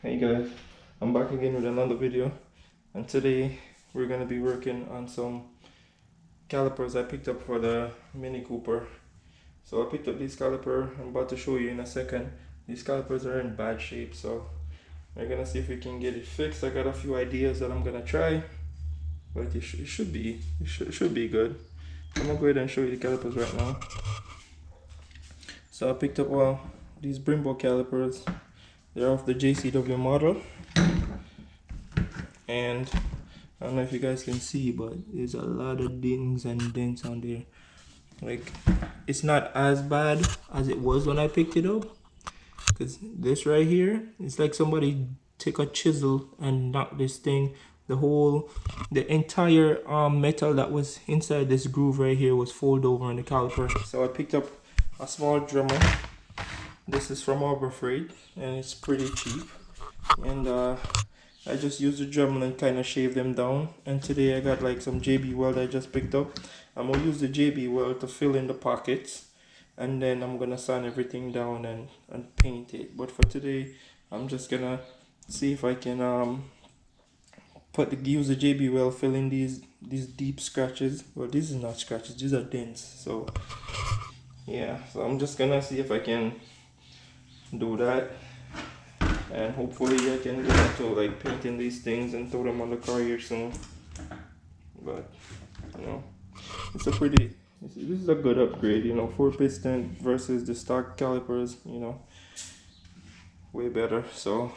Hey guys, I'm back again with another video, and today we're gonna be working on some calipers I picked up for the Mini Cooper. So I picked up these calipers. I'm about to show you in a second. These calipers are in bad shape, so we're gonna see if we can get it fixed. I got a few ideas that I'm gonna try, but it should be good. I'm gonna go ahead and show you the calipers right now. So I picked up these BREMBO calipers. They're off the JCW model, and I don't know if you guys can see, but there's a lot of dings and dents on there. Like, it's not as bad as it was when I picked it up, because this right here, it's like somebody took a chisel and knocked this thing. The entire metal that was inside this groove right here was folded over on the caliper. So I picked up a small dremel. This is from Harbor Freight, and it's pretty cheap. And I just used the Dremel and kind of shave them down. And today I got like some JB weld I just picked up. I'm gonna use the JB weld to fill in the pockets, and then I'm gonna sand everything down and paint it. But for today, I'm just gonna see if I can use the JB weld, fill in these deep scratches. Well, these are not scratches, these are dents. So yeah, so I'm just gonna see if I can do that, and hopefully I can get into like painting these things and throw them on the car here soon. But you know, this is a good upgrade, you know, 4 piston versus the stock calipers, you know, way better. So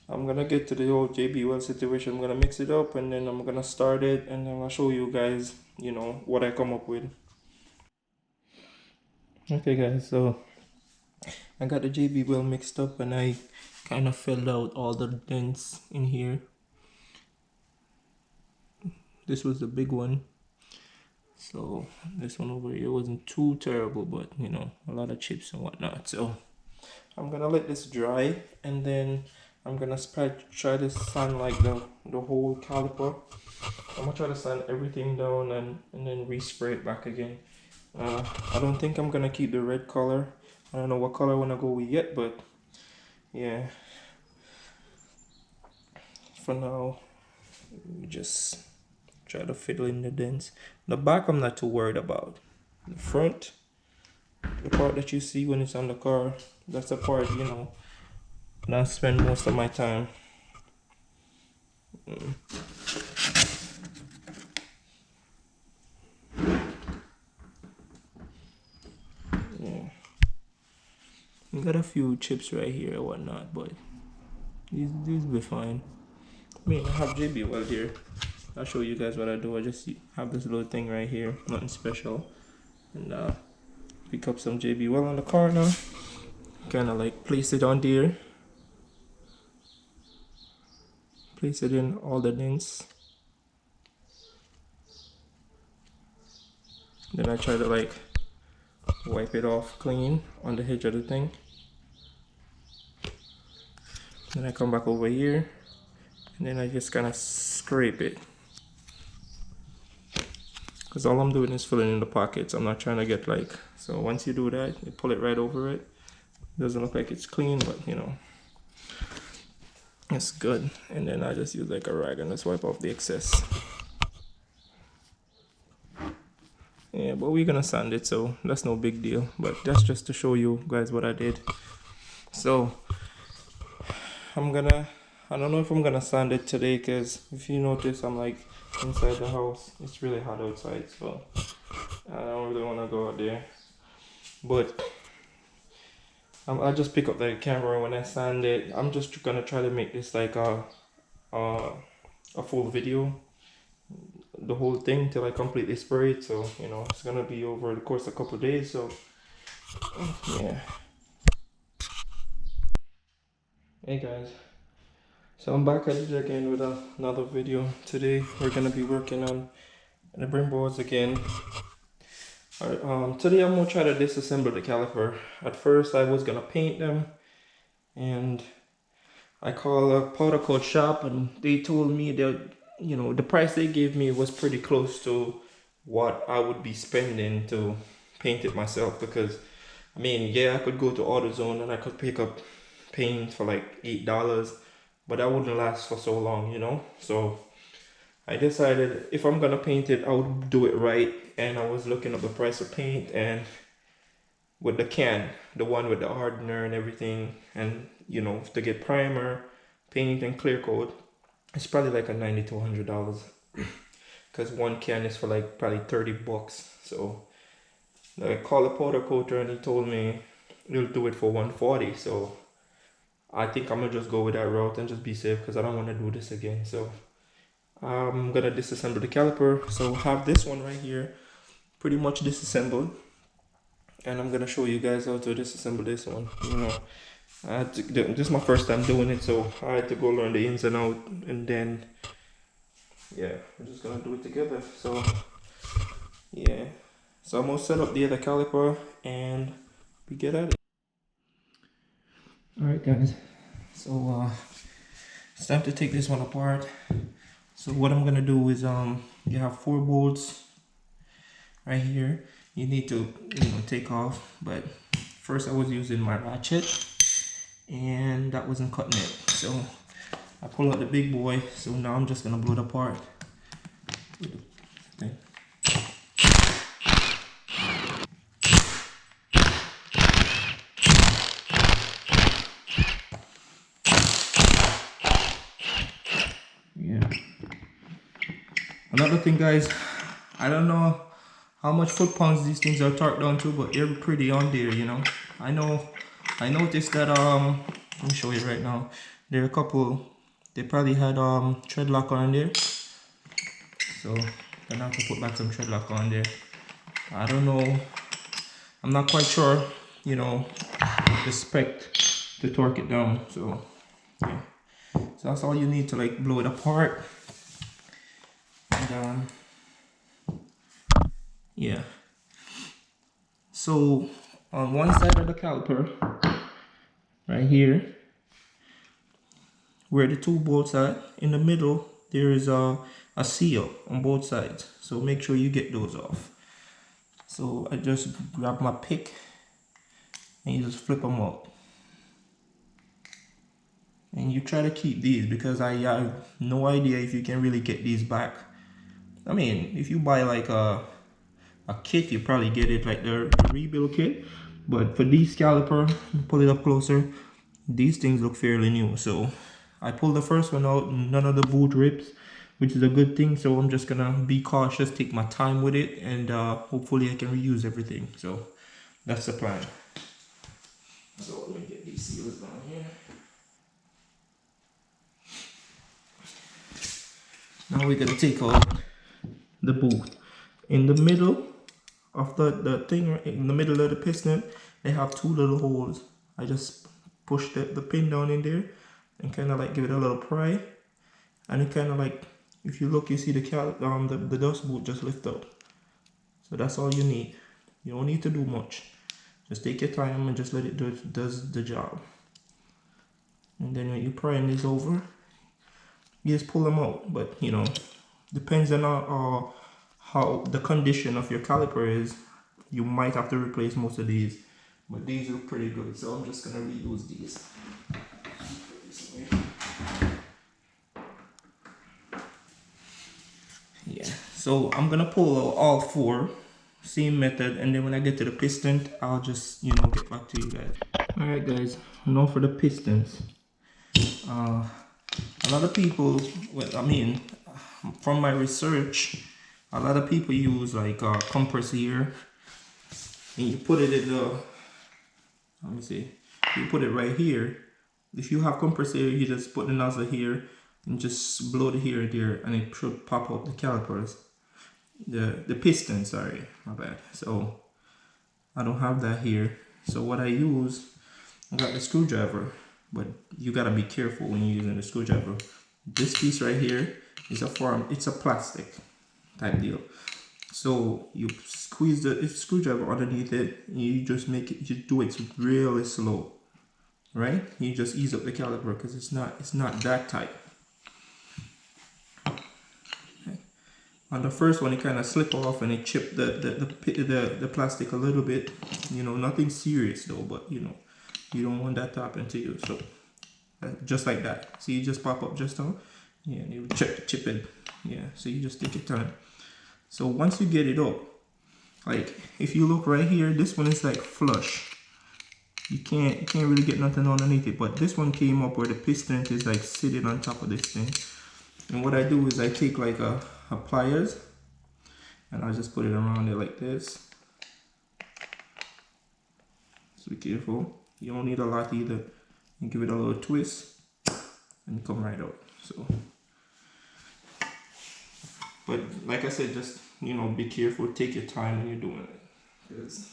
I'm gonna get to the old JB weld situation. I'm gonna mix it up, and then I'm gonna start it, and then I'll show you guys, you know, what I come up with. Okay guys, so I got the JB weld mixed up, and I kind of filled out all the dents in here. This was the big one, so this one over here wasn't too terrible, but you know, a lot of chips and whatnot. So I'm gonna let this dry, and then I'm gonna try to sand like the whole caliper. I'm gonna try to sand everything down and then respray it back again. I don't think I'm gonna keep the red color. I don't know what color I wanna go with yet, but yeah, for now we just try to fiddle in the dents. The back I'm not too worried about. The front, the part that you see when it's on the car, that's the part, you know, and I spend most of my time. Yeah, we got a few chips right here or whatnot, but these will be fine. I mean, I have JB weld here. I'll show you guys what I do. I just have this little thing right here, nothing special, and pick up some JB weld on the car now. Kind of like place it on there, place it in all the dents. Then I try to like wipe it off clean on the edge of the thing. Then I come back over here, and then I just kind of scrape it, because all I'm doing is filling in the pockets. I'm not trying to get like, so once you do that, you pull it right over it. Doesn't look like it's clean, but you know, it's good. And then I just use like a rag and just wipe off the excess. Yeah, but we're gonna sand it, so that's no big deal. But that's just to show you guys what I did. So I don't know if I'm gonna sand it today, because if you notice, I'm like inside the house. It's really hot outside, so I don't really want to go out there. But I'll just pick up the camera when I sand it. I'm just gonna try to make this like a full video, the whole thing, till I completely spray it. So you know, it's gonna be over the course of a couple of days. So yeah. Hey guys, so I'm back at it again with another video. Today we're gonna be working on the BREMBOs again. Alright, today I'm gonna try to disassemble the caliper. At first I was gonna paint them, and I called a powder coat shop, and they told me that, you know, the price they gave me was pretty close to what I would be spending to paint it myself. Because I mean, yeah, I could go to AutoZone and I could pick up paint for like $8, but that wouldn't last for so long, you know. So I decided if I'm gonna paint it, I would do it right. And I was looking up the price of paint, and with the can, the one with the hardener and everything, and you know, to get primer, paint, and clear coat, it's probably like a $90 to $100, because one can is for like probably $30. So I called a powder coater and he told me he'll do it for $140. So I think I'm gonna just go with that route and just be safe, because I don't want to do this again. So I'm gonna disassemble the caliper. So I have this one right here pretty much disassembled, and I'm gonna show you guys how to disassemble this one. You know, this is my first time doing it, so I had to go learn the ins and out, and then yeah, we're just gonna do it together. So yeah, so I'm gonna set up the other caliper and we get at it. All right, guys. So it's time to take this one apart. So what I'm gonna do is you have 4 bolts right here. You need to, you know, take off, but first I was using my ratchet and that wasn't cutting it, so I pull out the big boy. So now I'm just gonna blow it apart. Okay. Yeah. Another thing, guys, I don't know how much foot-pounds these things are torqued down to, but they're pretty on there, you know. I noticed that let me show you right now. There are a couple, they probably had tread lock on there, so I'm gonna have to put back some tread lock on there. I don't know, I'm not quite sure, you know, the spec to torque it down. So yeah, so that's all you need to like blow it apart. And yeah, so on one side of the caliper right here, where the 2 bolts are, in the middle there is a seal on both sides, so make sure you get those off. So I just grab my pick and you just flip them out, and you try to keep these, because I have no idea if you can really get these back. I mean, if you buy like a kit, you probably get it like the rebuild kit, but for these caliper, pull it up closer, these things look fairly new. So I pulled the first one out, none of the boot rips, which is a good thing. So I'm just gonna be cautious, take my time with it, and hopefully I can reuse everything. So that's the plan. So let me get these seals down here. Now we're gonna take out the boot. In the middle of the thing, in the middle of the piston, they have 2 little holes. I just push the pin down in there and kind of like give it a little pry, and it kind of like, if you look, you see the dust boot just lift up. So that's all you need. You don't need to do much. Just take your time and just let it does the job. And then when you prying this over, you just pull them out. But you know, depends on how the condition of your caliper is, you might have to replace most of these, but these look pretty good, so I'm just gonna reuse these. Yeah, so I'm gonna pull out all 4, same method, and then when I get to the piston, I'll just, you know, get back to you guys. All right, guys, now for the pistons. A lot of people, well, I mean, from my research, a lot of people use like compressor here, and you put it in the, let me see, you put it right here. If you have compressor here, you just put the nozzle here and just blow it here and there, and it should pop up the calipers, the piston, sorry, my bad. So I don't have that here, so what I use, I got the screwdriver, but you gotta be careful when you're using the screwdriver. This piece right here is it's a plastic type deal. So you squeeze the screwdriver underneath it, and you just make it, you do it really slow, right? You just ease up the caliper, because it's not that tight. Okay. On the first one, it kind of slip off and it chipped the plastic a little bit. You know, nothing serious though, but you know, You don't want that to happen to you. So just like that. See, you just pop up just now. Yeah, and you chip it. Yeah, so you just take your time. So once you get it up, like if you look right here, this one is like flush. You can't really get nothing underneath it, but this one came up where the piston is like sitting on top of this thing. And what I do is I take like a pliers and I just put it around it like this. So be careful. You don't need a lot either. You give it a little twist and come right out. So, but like I said, just, you know, be careful. Take your time when you're doing it. 'Cause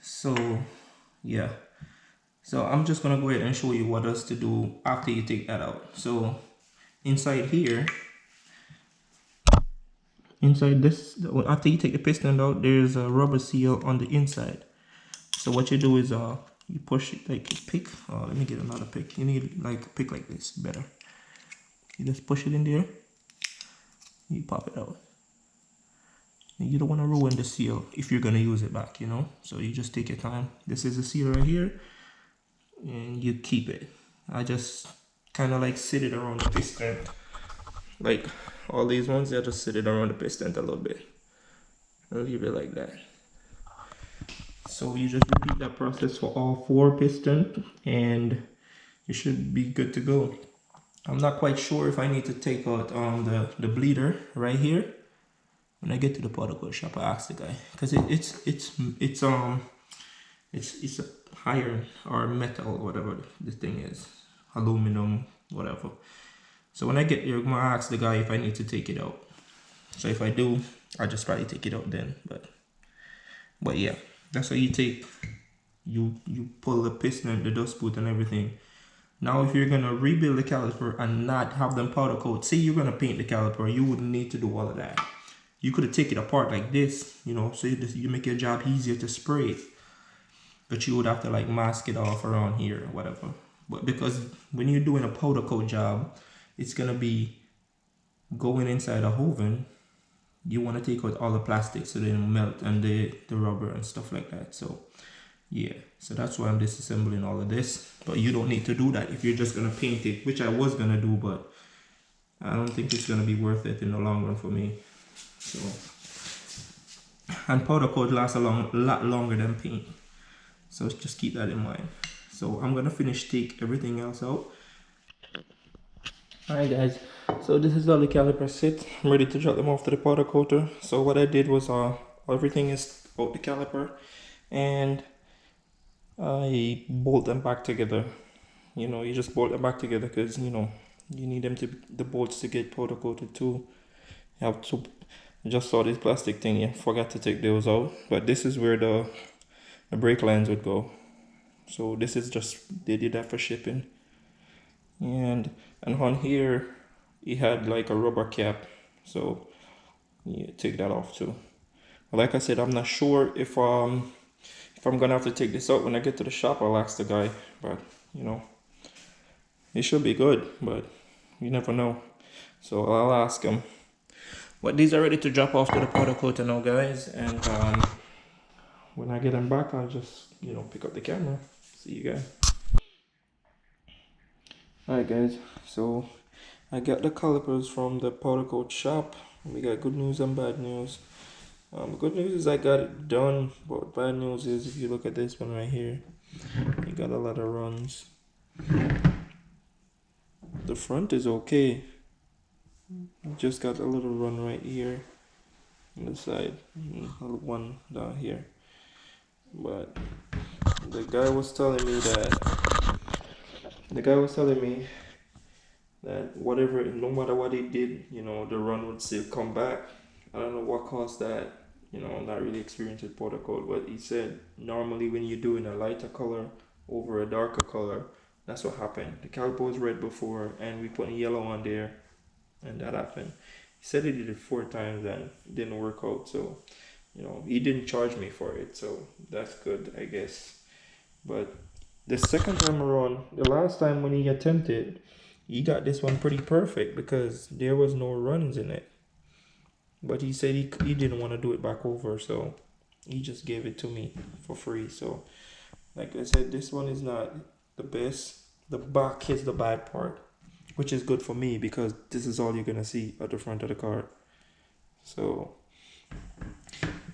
so yeah, so I'm just gonna go ahead and show you what else to do after you take that out. So inside here, inside this, after you take the piston out, there's a rubber seal on the inside. So what you do is you push it, like you pick, let me get another pick. You need like a pick like this, better. You just push it in there, you pop it out. You don't want to ruin the seal if you're going to use it back, you know. So you just take your time. This is the seal right here, and you keep it. I just kind of like sit it around the piston. Like all these ones, I just sit it around the piston a little bit. I'll leave it like that. So you just repeat that process for all 4 pistons, and you should be good to go. I'm not quite sure if I need to take out the bleeder right here. When I get to the particle shop, I ask the guy, because it's a iron or metal or whatever the thing is, aluminum, whatever. So when I get there, I'm gonna ask the guy if I need to take it out. So if I do, I'll just probably take it out then. But yeah, that's how you take. You pull the piston, the dust boot, and everything. Now, if you're gonna rebuild the caliper and not have them powder coat, say you're gonna paint the caliper, you wouldn't need to do all of that. You could have taken it apart like this, you know, so you make your job easier to spray it. But you would have to like mask it off around here or whatever. But because when you're doing a powder coat job, it's gonna be going inside a oven. You want to take out all the plastic so they don't melt, and the rubber and stuff like that. So yeah, so that's why I'm disassembling all of this. But you don't need to do that if you're just gonna paint it, which I was gonna do, but I don't think it's gonna be worth it in the long run for me. So, and powder coat lasts a lot longer than paint, so just keep that in mind. So I'm gonna take everything else out. Alright guys, so this is how the calipers sit. I'm ready to drop them off to the powder coater. So what I did was everything is out the caliper, and I bolt them back together. You know, you just bolt them back together because, you know, you need them the bolts to get powder coated too. You have to. I just saw this plastic thing, yeah, forgot to take those out. But this is where the brake lines would go. So this is just, they did that for shipping. And on here, it had like a rubber cap. So yeah, take that off too. But like I said, I'm not sure if I'm gonna have to take this out when I get to the shop. I'll ask the guy, but you know, it should be good, but you never know. So I'll ask him. But these are ready to drop off to the powder coater now, guys. And when I get them back, I'll just, you know, pick up the camera. See you guys. Alright guys, so I got the calipers from the powder coat shop. We got good news and bad news. Good news is I got it done, but bad news is if you look at this one right here, you got a lot of runs. The front is okay. Just got a little run right here on the side, one down here. But the guy was telling me that whatever, no matter what he did, you know, the run would still come back. I don't know what caused that. You know, I'm not really experienced with powder coat, but he said normally when you're doing a lighter color over a darker color, that's what happened. The caliper was red before, and we put yellow on there, and that happened. He said he did it 4 times and it didn't work out, so you know, he didn't charge me for it, so that's good, I guess. But the second time around, the last time when he attempted, he got this one pretty perfect because there was no runs in it. But he said he didn't want to do it back over, so He just gave it to me for free. So like I said, this one is not the best. The back is the bad part, which is good for me because this is all you're gonna see at the front of the car. So,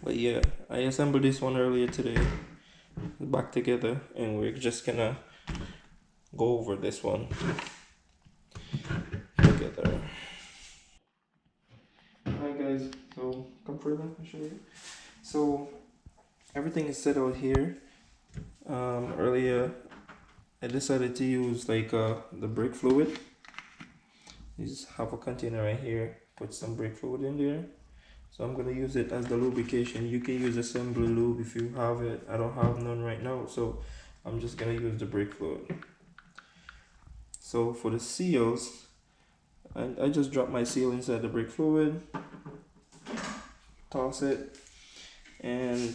but yeah, I assembled this one earlier today, back together, and we're just gonna go over this one together. Alright guys, so come further, I'll show you. So everything is set out here. Earlier I decided to use like the brake fluid. You just have a container right here, put some brake fluid in there. So I'm gonna use it as the lubrication. You can use assembly lube if you have it. I don't have none right now, so I'm just gonna use the brake fluid. So for the seals, I just drop my seal inside the brake fluid, toss it, and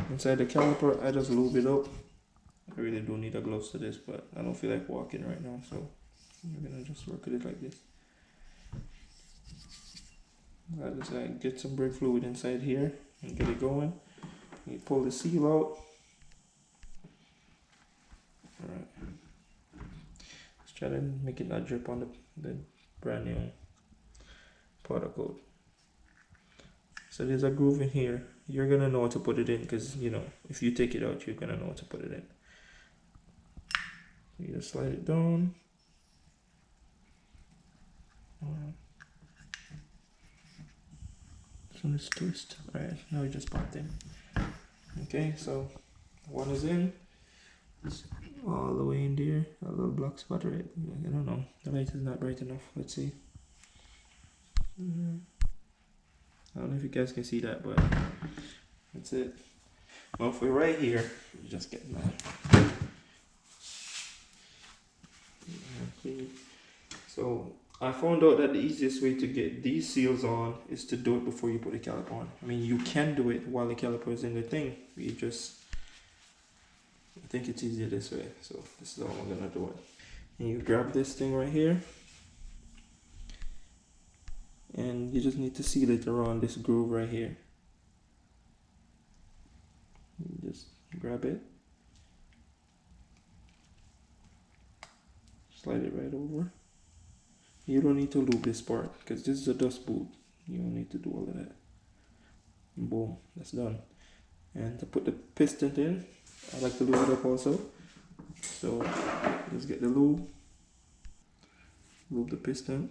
inside the caliper I just lube it up. I really do need a gloves to this, but I don't feel like walking right now, so I'm gonna just work with it like this. I just get some brake fluid inside here and get it going. You pull the seal out. Alright. Let's try to make it not drip on the brand new powder coat. So there's a groove in here. You're gonna know how to put it in because, you know, if you take it out, you're gonna know how to put it in. You just slide it down. So let's twist. Alright, now we just popped in. Okay, so one is in. It's all the way in there. A little black spot right. I don't know. The light is not bright enough. Let's see. I don't know if you guys can see that, but that's it. Well, if we're right here, you just get that. So I found out that the easiest way to get these seals on is to do it before you put the caliper on. I mean, you can do it while the caliper is in the thing. You just, I think it's easier this way. So this is how I'm gonna do it. And you grab this thing right here, and you just need to seal it around this groove right here. You just grab it, slide it right over. You don't need to lube this part because this is a dust boot. You don't need to do all of that. Boom, that's done. And to put the piston in, I like to lube it up also. So just get the lube the piston.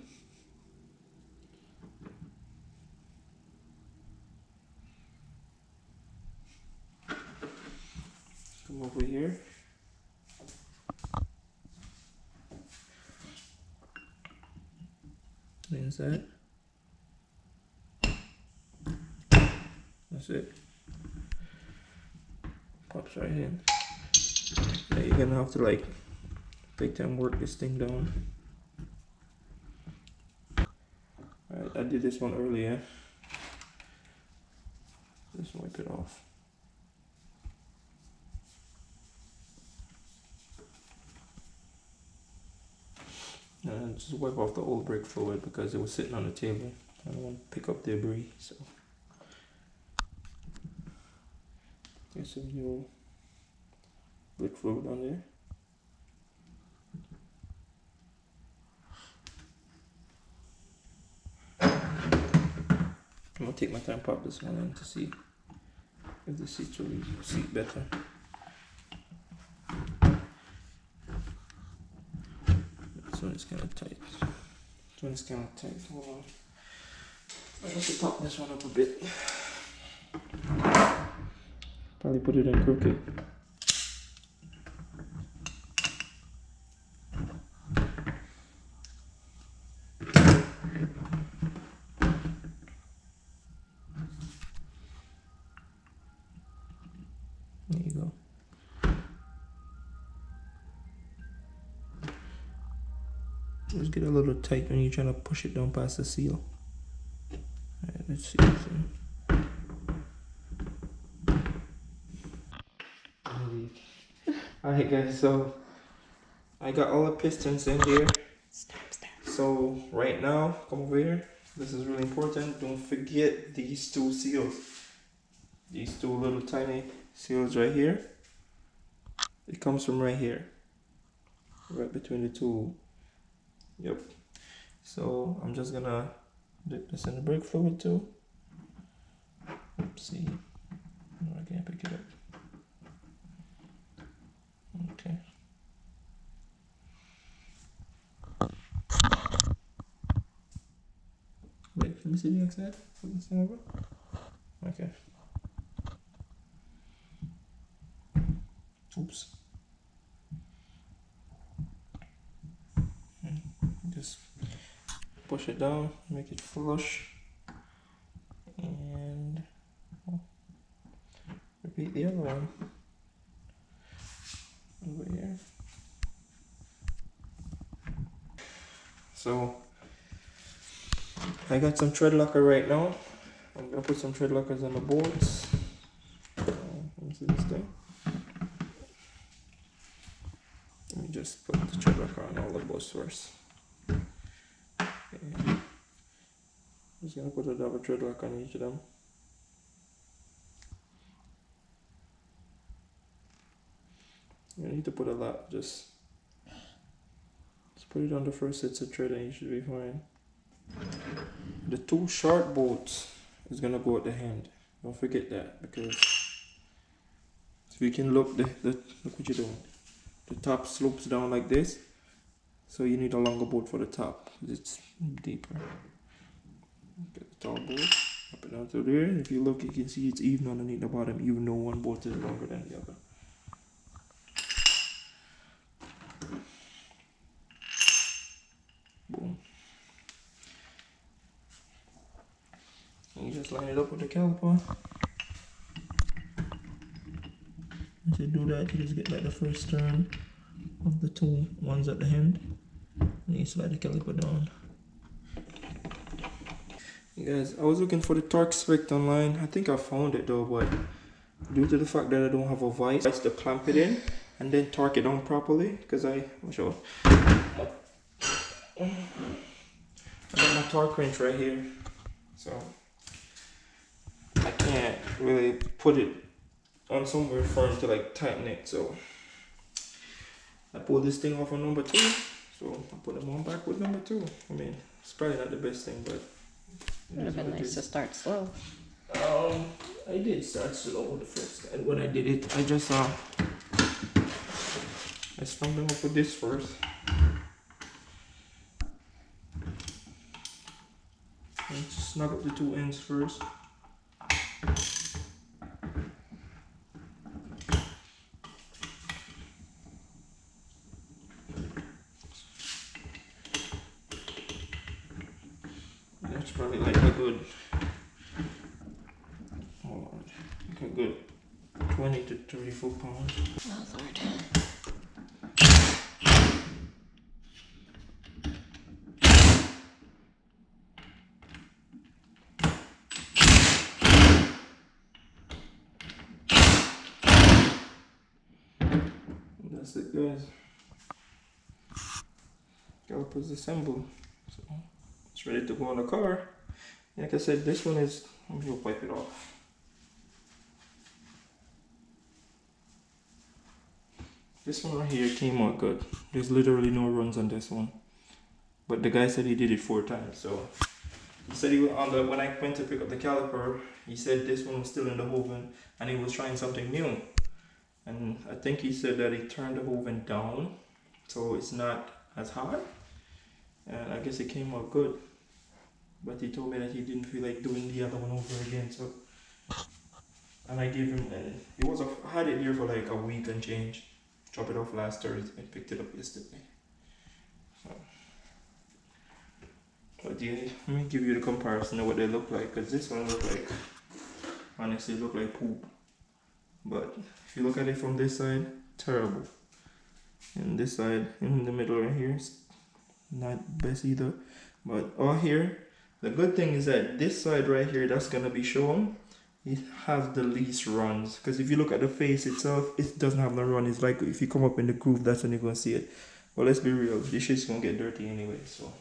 Come over here. Inside. That's it. Pops right in. Now you're gonna have to like take time work this thing down. Alright, I did this one earlier. Just wipe it off. And just wipe off the old brake fluid because it was sitting on the table. I don't want to pick up debris, so get some new brake fluid on there. I'm gonna take my time, pop this one in to see if the seats will seat better. This one is kind of tight. This one is kind of tight. Hold on. I have to pop this one up a bit. Probably put it in crooked. There you go. Just get a little tight when you're trying to push it down past the seal. Alright, let's see. Alright guys, so I got all the pistons in here. So right now, come over here. This is really important. Don't forget these two seals. These two little tiny seals right here. It comes from right here. Right between the two. Yep. So I'm just gonna dip this in the brake fluid too. Oopsie. No, I can't pick it up. Okay. Wait, let me see the outside. Flip this thing over. Okay. Oops. Just push it down, make it flush, and repeat the other one over here. So I got some tread locker right now. I'm gonna put some tread lockers on the bolts. Let me see this thing. Let me just put the tread locker on all the bolts first. Okay. Just gonna put a double tread lock on each of them. You need to put a lot, just put it on the first set of thread and you should be fine. The two short bolts is gonna go at the end. Don't forget that, because if you can look, look what you're doing. The top slopes down like this, so you need a longer bolt for the top. It's deeper. Get the top bolt up and down to there. And if you look, you can see it's even underneath the bottom, even though one bolt is longer than the other. Boom. And you just line it up with the caliper. Once you do that, you just get like the first turn of the two ones at the end. And you slide the caliper down. Guys, I was looking for the torque spec online. I think I found it though, but due to the fact that I don't have a vise to clamp it in and then torque it down properly, because I'll show. I got my torque wrench right here, so I can't really put it on somewhere firm to like tighten it. So I pulled this thing off on number 2, so I put them on back with number 2. I mean, it's probably not the best thing, but it would have been nice to start slow. I did start slow the first time. When I did it, I just I strung them up with this first. And just snug up the two ends first. That's probably like a good, hold on, like a good 20 to 30 foot-pounds. Oh Lord. That's it, guys. Calipers assembled. So it's ready to go on the car. Like I said, this one is, I'm gonna wipe it off. This one right here came out good. There's literally no runs on this one. But the guy said he did it 4 times, so he said he was on the, when I went to pick up the caliper, he said this one was still in the oven and he was trying something new. And I think he said that he turned the oven down, so it's not as hot. And I guess it came out good. But he told me that he didn't feel like doing the other one over again, so. And I gave him, I had it here for like a week and change. Dropped it off last Thursday and picked it up yesterday. So. But yeah, let me give you the comparison of what they look like, because this one look like, honestly look like poop. But if you look at it from this side, terrible. And this side, in the middle right here, is not best either. But all here, the good thing is that this side right here, that's gonna be shown, it has the least runs. Because if you look at the face itself, it doesn't have no run. It's like if you come up in the groove, that's when you're gonna see it. But let's be real, this shit's gonna get dirty anyway, so.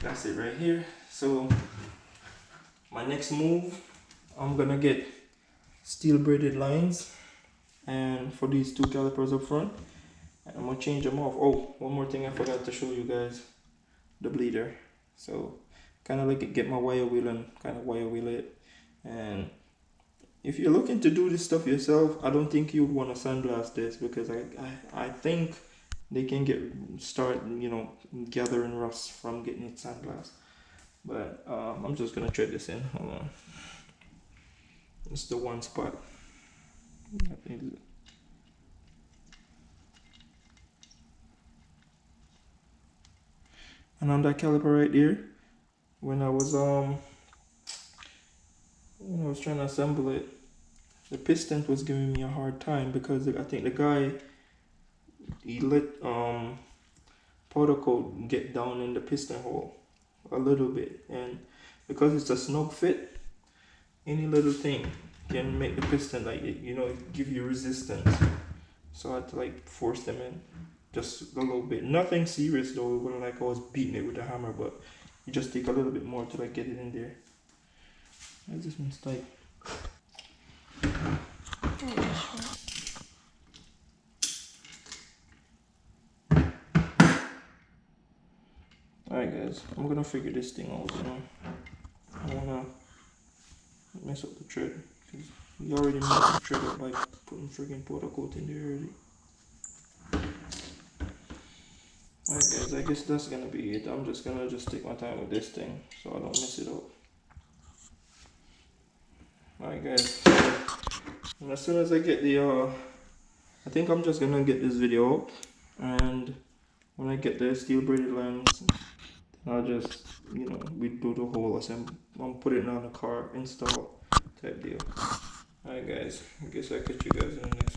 That's it right here. So my next move, I'm gonna get steel braided lines and for these two calipers up front, and I'm gonna change them off. Oh, one more thing I forgot to show you guys, the bleeder. So kind of like get my wire wheel and kind of wire wheel it. And if you're looking to do this stuff yourself, I don't think you'd want to sandblast this, because I think they can start gathering rust from getting it sandblasted. But I'm just gonna thread this in. Hold on. It's the one spot. I think. And on that caliper right there, when I was trying to assemble it, the piston was giving me a hard time, because I think the guy, he let powder coat get down in the piston hole a little bit, and because it's a snug fit, any little thing can make the piston give you resistance. So I had to like force them in just a little bit. Nothing serious though. It wasn't like I was beating it with a hammer, but you just take a little bit more to like get it in there. I just one's tight. Alright guys, I'm gonna figure this thing out, I don't wanna mess up the thread, because we already messed the thread up by putting freaking powder coat in there already. Alright guys, I guess that's gonna be it. I'm just gonna take my time with this thing so I don't mess it up. Alright guys, and as soon as I get the I think I'm just gonna get this video up, and when I get the steel braided lines, I'll just we do the whole assembly. I'm put it on the car install type deal. Alright guys, I guess I'll catch you guys in the next